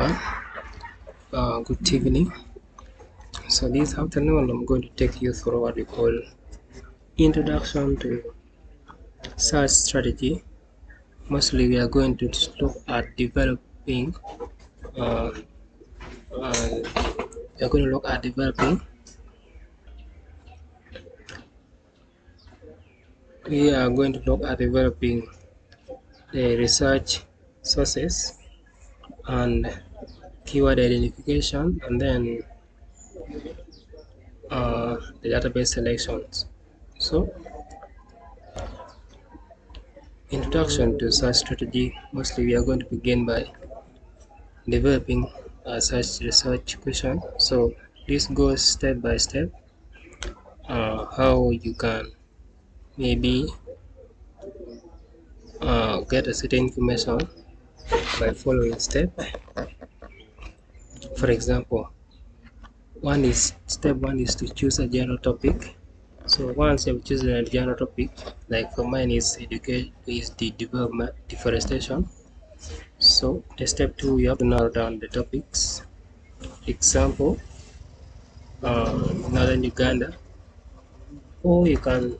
everyone. Good evening. So this afternoon I'm going to take you through what we call introduction to search strategy. Mostly we are going to look at developing uh, we are going to look at developing the research sources and keyword identification, and then the database selections. So introduction to search strategy. Mostly we are going to begin by developing a search research question. So this goes step by step, how you can maybe get a certain information by following step. For example, step one is to choose a general topic. So once you've chosen a general topic, like for mine is the development deforestation. So the step two, you have to narrow down the topics. Example, northern Uganda, or you can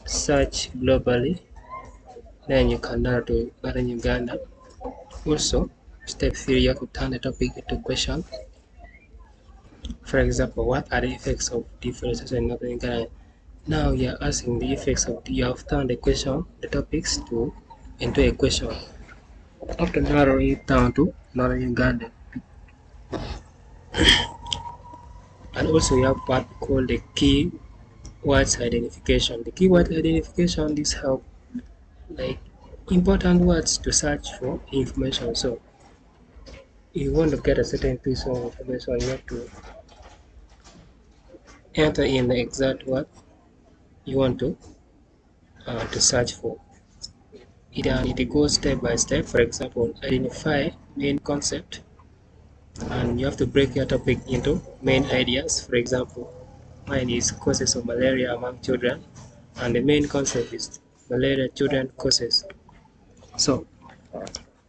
search globally, then you can narrow to northern Uganda. Also, step three, you have to turn the topic into question. For example, what are the effects of deforestation in northern Uganda? Now you are asking the effects of you have turned the topics into a question. After narrowing it down to northern Uganda, and also you have what we call the keywords identification. The keyword identification this help like important words to search for information. So you want to get a certain piece of information, you have to enter in the exact word you want to search for. It goes step by step. For example, identify main concept, and you have to break your topic into main ideas. For example, mine is causes of malaria among children, and the main concept is malaria children causes. So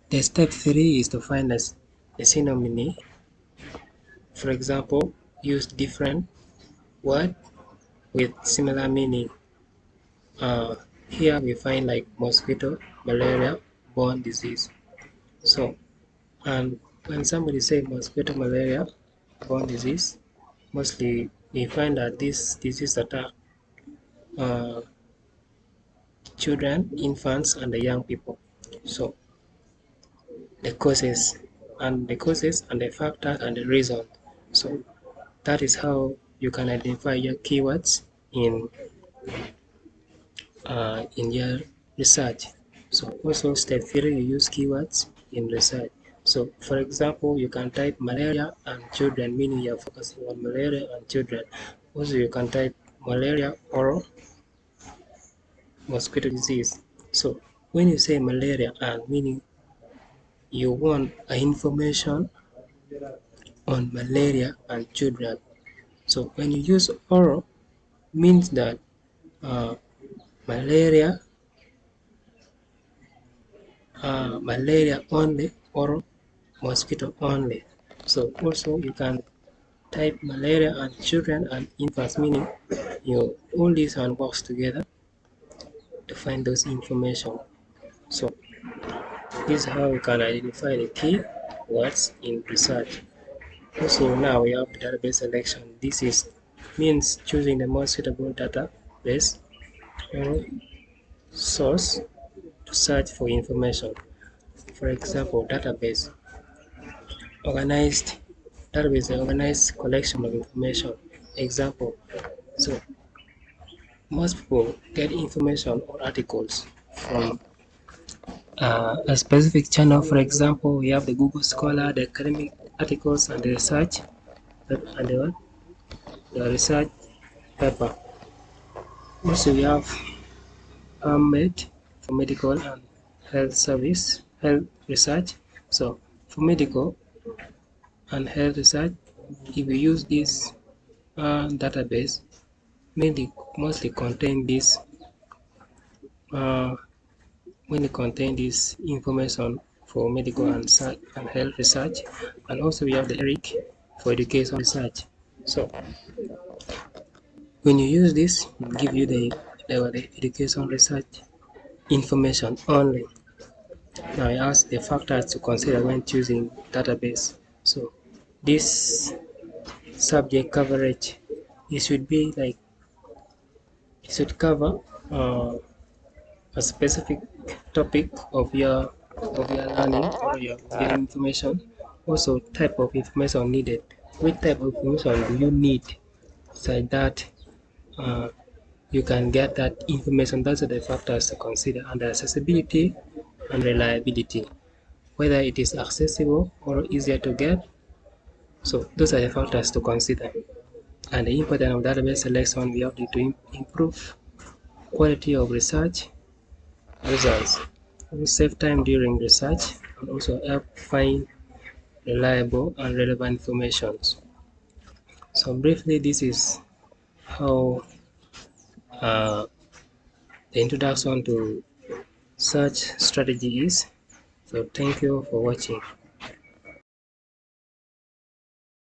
the step three is to find a synonym. For example, use different word with similar meaning. Here we find like mosquito, malaria, borne disease. So, and when somebody say mosquito, malaria, borne disease, mostly we find that this disease attack uh, children, infants, and the young people. So, the causes and the factors and the reason. So, that is how you can identify your keywords in your research. So also step three, you use keywords in research. So for example, you can type malaria and children, meaning you're focusing on malaria and children. Also you can type malaria or mosquito disease. So when you say malaria and meaning you want information on malaria and children. So when you use oral means that uh, malaria malaria only or mosquito only. So also you can type malaria and children and infants, meaning you all these and works together to find those information. So this is how we can identify the key words in research. Also now we have database selection. This is means choosing the most suitable database or source to search for information. For example, organized database, an organized collection of information. Example, so most people get information or articles from a specific channel. For example, we have the Google Scholar, the academic articles, and the research, and the research paper. Also, we have PubMed for medical and health research. So, for medical and health research, if we use this database, mostly contain this information for medical and health research, and also we have the ERIC for education research. So when you use this, it give you the education research information only. Now I ask the factors to consider when choosing database. So this subject coverage, it should be like it should cover a specific topic of your learning or your getting information. Also type of information needed. Which type of information do you need such that uh, you can get that information? Those are the factors to consider under accessibility and reliability, whether it is accessible or easier to get. So those are the factors to consider. And the importance of database selection, we have to improve quality of research results, save time during research, and also help find reliable and relevant information. So briefly, this is how the introduction to search strategy is. So thank you for watching.